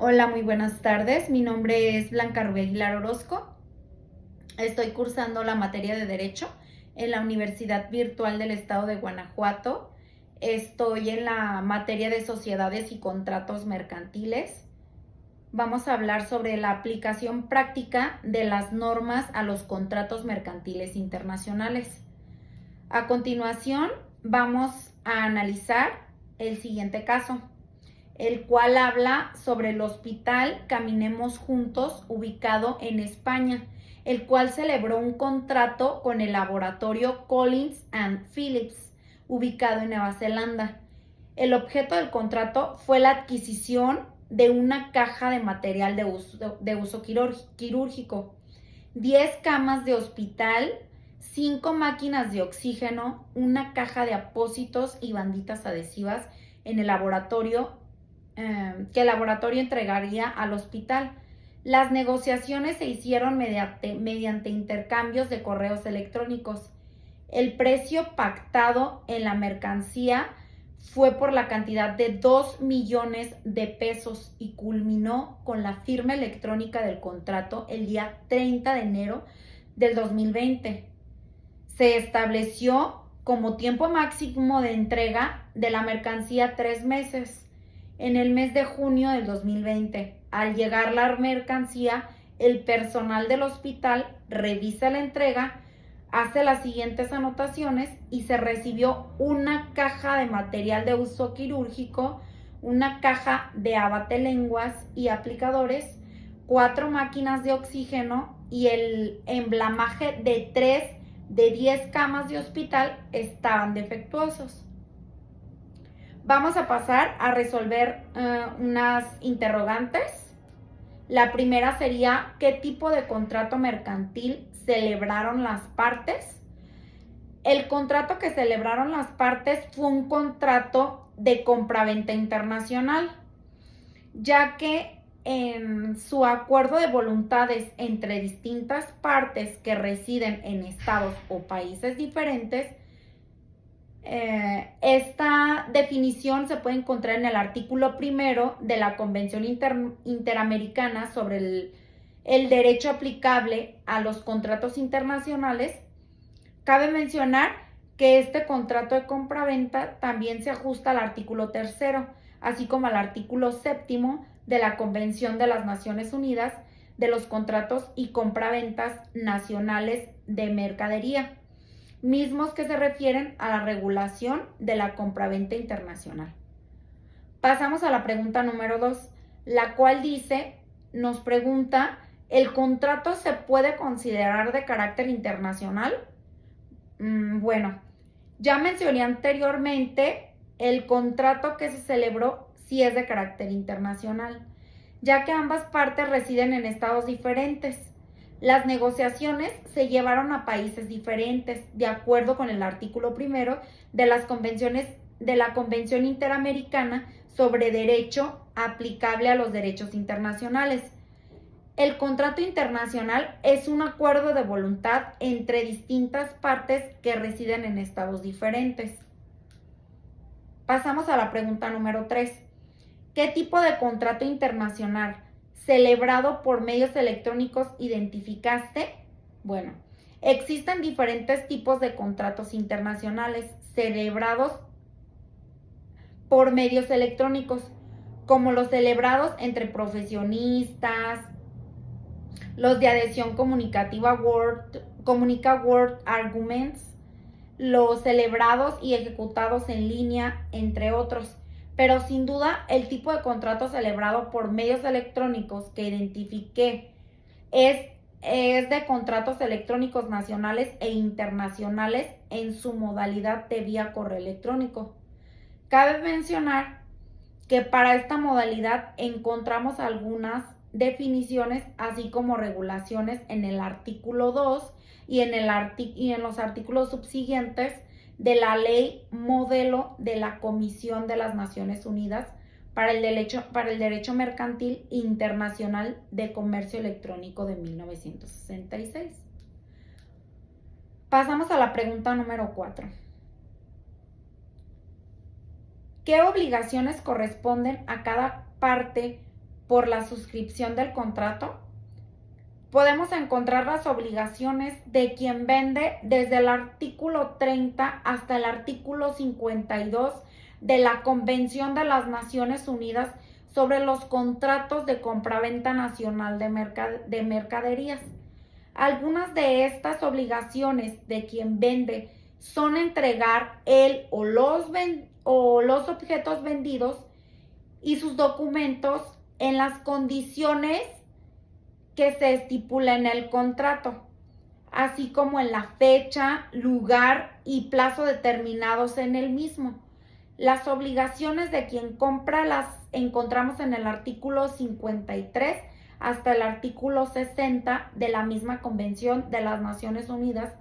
Hola, muy buenas tardes. Mi nombre es Blanca Rubí Aguilar Orozco. Estoy cursando la materia de Derecho en la Universidad Virtual del Estado de Guanajuato. Estoy en la materia de Sociedades y Contratos Mercantiles. Vamos a hablar sobre la aplicación práctica de las normas a los contratos mercantiles internacionales. A continuación, vamos a analizar el siguiente caso, el cual habla sobre el Hospital Caminemos Juntos, ubicado en España, el cual celebró un contrato con el laboratorio Collins and Phillips, ubicado en Nueva Zelanda. El objeto del contrato fue la adquisición de una caja de material de uso quirúrgico, 10 camas de hospital, 5 máquinas de oxígeno, una caja de apósitos y banditas adhesivas en el laboratorio que el laboratorio entregaría al hospital. Las negociaciones se hicieron mediante intercambios de correos electrónicos. El precio pactado en la mercancía fue por la cantidad de 2 millones de pesos y culminó con la firma electrónica del contrato el día 30 de enero del 2020. Se estableció como tiempo máximo de entrega de la mercancía 3 meses. En el mes de junio del 2020, al llegar la mercancía, el personal del hospital revisa la entrega, hace las siguientes anotaciones y se recibió una caja de material de uso quirúrgico, una caja de abatelenguas y aplicadores, 4 máquinas de oxígeno y el emblamaje de 3 de 10 camas de hospital estaban defectuosos. Vamos a pasar a resolver unas interrogantes. La primera sería, ¿qué tipo de contrato mercantil celebraron las partes? El contrato que celebraron las partes fue un contrato de compraventa internacional, ya que en su acuerdo de voluntades entre distintas partes que residen en estados o países diferentes, esta definición se puede encontrar en el artículo primero de la Convención Interamericana sobre el derecho aplicable a los contratos internacionales. Cabe mencionar que este contrato de compraventa también se ajusta al artículo tercero, así como al artículo séptimo de la Convención de las Naciones Unidas de los contratos y compraventas nacionales de mercadería, mismos que se refieren a la regulación de la compraventa internacional. Pasamos a la pregunta número 2, la cual nos pregunta, ¿el contrato se puede considerar de carácter internacional? Bueno, ya mencioné anteriormente, el contrato que se celebró sí es de carácter internacional, ya que ambas partes residen en estados diferentes. Las negociaciones se llevaron a países diferentes, de acuerdo con el artículo primero de las convenciones de la Convención Interamericana sobre Derecho aplicable a los derechos internacionales. El contrato internacional es un acuerdo de voluntad entre distintas partes que residen en estados diferentes. Pasamos a la pregunta número 3. ¿Qué tipo de contrato internacional celebrado por medios electrónicos identificaste? Bueno, existen diferentes tipos de contratos internacionales celebrados por medios electrónicos, como los celebrados entre profesionistas, los de adhesión comunicativa Comunica Word Arguments, los celebrados y ejecutados en línea, entre otros. Pero sin duda, el tipo de contrato celebrado por medios electrónicos que identifiqué es de contratos electrónicos nacionales e internacionales en su modalidad de vía correo electrónico. Cabe mencionar que para esta modalidad encontramos algunas definiciones, así como regulaciones en el artículo 2 y en los artículos subsiguientes de la Ley Modelo de la Comisión de las Naciones Unidas para el Derecho Mercantil Internacional de Comercio Electrónico de 1966. Pasamos a la pregunta número 4. ¿Qué obligaciones corresponden a cada parte por la suscripción del contrato, podemos encontrar las obligaciones de quien vende desde el artículo 30 hasta el artículo 52 de la Convención de las Naciones Unidas sobre los contratos de compraventa nacional de mercaderías. Algunas de estas obligaciones de quien vende son entregar el o los objetos vendidos y sus documentos en las condiciones que se estipula en el contrato, así como en la fecha, lugar y plazo determinados en el mismo. Las obligaciones de quien compra las encontramos en el artículo 53 hasta el artículo 60 de la misma Convención de las Naciones Unidas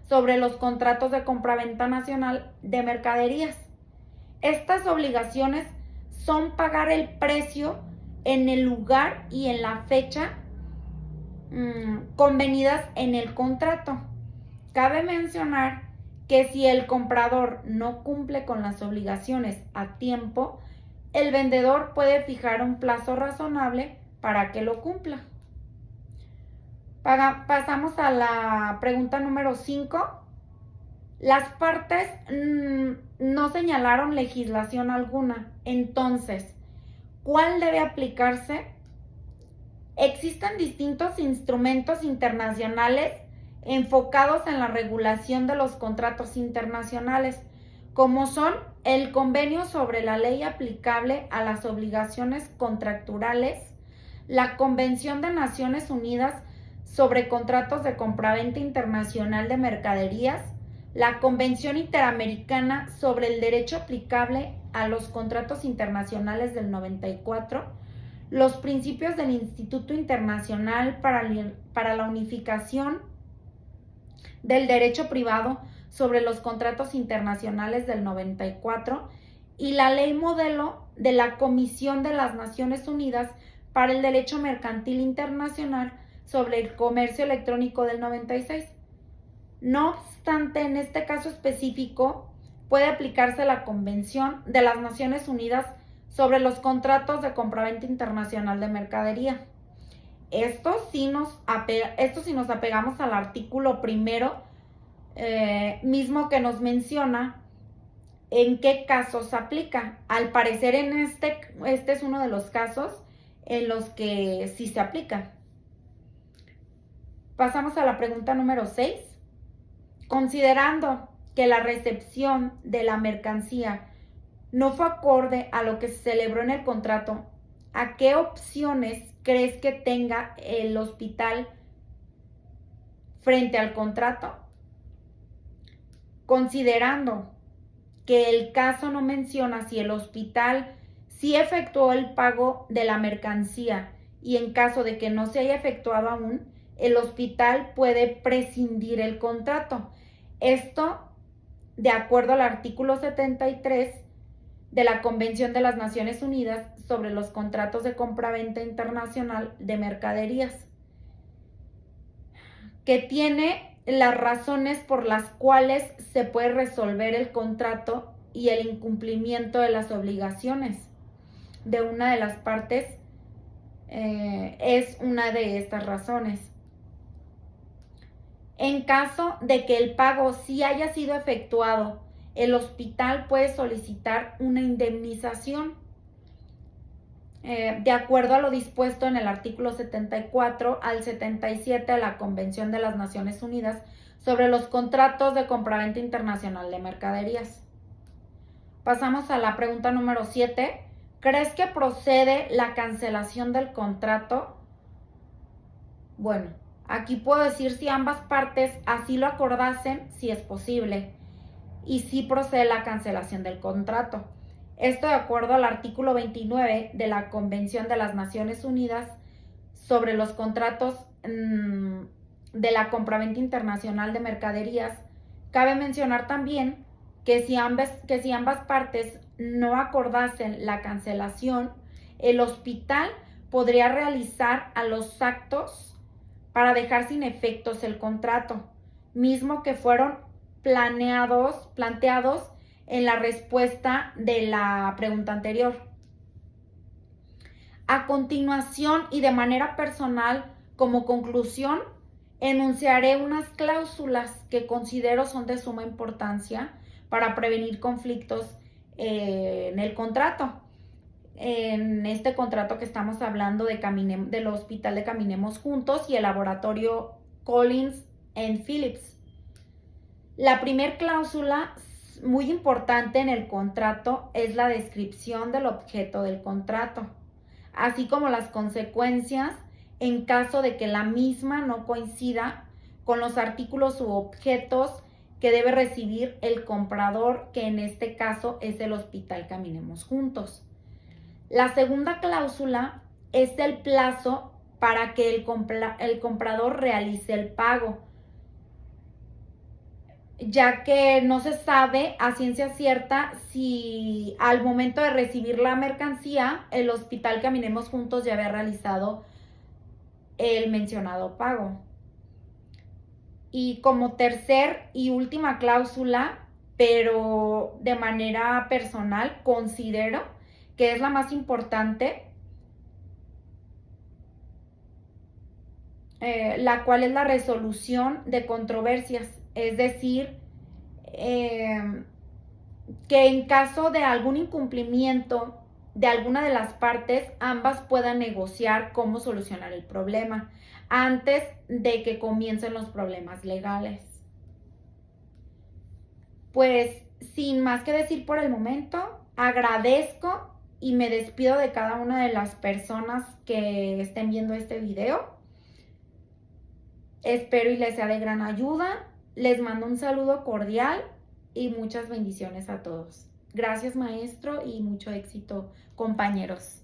sobre los contratos de compraventa nacional de mercaderías. Estas obligaciones son pagar el precio en el lugar y en la fecha convenidas en el contrato. Cabe mencionar que si el comprador no cumple con las obligaciones a tiempo, el vendedor puede fijar un plazo razonable para que lo cumpla. Pasamos a la pregunta número 5. Las partes no señalaron legislación alguna. Entonces, ¿cuál debe aplicarse? Existen distintos instrumentos internacionales enfocados en la regulación de los contratos internacionales, como son el Convenio sobre la Ley aplicable a las obligaciones contractuales, la Convención de Naciones Unidas sobre contratos de compraventa internacional de mercaderías, la Convención Interamericana sobre el derecho aplicable a los contratos internacionales del 94, los principios del Instituto Internacional para la Unificación del Derecho Privado sobre los contratos internacionales del 94 y la Ley Modelo de la Comisión de las Naciones Unidas para el Derecho Mercantil Internacional sobre el Comercio Electrónico del 96. No obstante, en este caso específico, puede aplicarse la Convención de las Naciones Unidas sobre los contratos de compraventa internacional de mercadería. Esto si nos apegamos al artículo primero, mismo que nos menciona en qué casos aplica. Al parecer este es uno de los casos en los que sí se aplica. Pasamos a la pregunta número 6. Considerando que la recepción de la mercancía no fue acorde a lo que se celebró en el contrato, ¿a qué opciones crees que tenga el hospital frente al contrato? Considerando que el caso no menciona si el hospital sí efectuó el pago de la mercancía y en caso de que no se haya efectuado aún, el hospital puede prescindir el contrato. Esto de acuerdo al artículo 73 de la Convención de las Naciones Unidas sobre los contratos de compraventa internacional de mercaderías, que tiene las razones por las cuales se puede resolver el contrato y el incumplimiento de las obligaciones de una de las partes es una de estas razones. En caso de que el pago sí haya sido efectuado, el hospital puede solicitar una indemnización de acuerdo a lo dispuesto en el artículo 74 al 77 de la Convención de las Naciones Unidas sobre los contratos de compraventa internacional de mercaderías. Pasamos a la pregunta número 7. ¿Crees que procede la cancelación del contrato? Bueno, aquí puedo decir si ambas partes así lo acordasen, si es posible, y si procede la cancelación del contrato. Esto de acuerdo al artículo 29 de la Convención de las Naciones Unidas sobre los contratos de la compraventa internacional de mercaderías. Cabe mencionar también que si ambas partes no acordasen la cancelación, el hospital podría realizar a los actos para dejar sin efectos el contrato, mismo que fueron planteados en la respuesta de la pregunta anterior. A continuación y de manera personal, como conclusión, enunciaré unas cláusulas que considero son de suma importancia para prevenir conflictos en el contrato. En este contrato que estamos hablando del hospital de Caminemos Juntos y el laboratorio Collins and Phillips. La primer cláusula muy importante en el contrato es la descripción del objeto del contrato, así como las consecuencias en caso de que la misma no coincida con los artículos u objetos que debe recibir el comprador, que en este caso es el Hospital Caminemos Juntos. La segunda cláusula es el plazo para que el comprador realice el pago, ya que no se sabe a ciencia cierta si al momento de recibir la mercancía el Hospital Caminemos Juntos ya había realizado el mencionado pago. Y como tercer y última cláusula, pero de manera personal, considero que es la más importante, la cual es la resolución de controversias, es decir, que en caso de algún incumplimiento de alguna de las partes, ambas puedan negociar cómo solucionar el problema antes de que comiencen los problemas legales. Pues sin más que decir por el momento, agradezco y me despido de cada una de las personas que estén viendo este video. Espero y les sea de gran ayuda. Les mando un saludo cordial y muchas bendiciones a todos. Gracias, maestro, y mucho éxito, compañeros.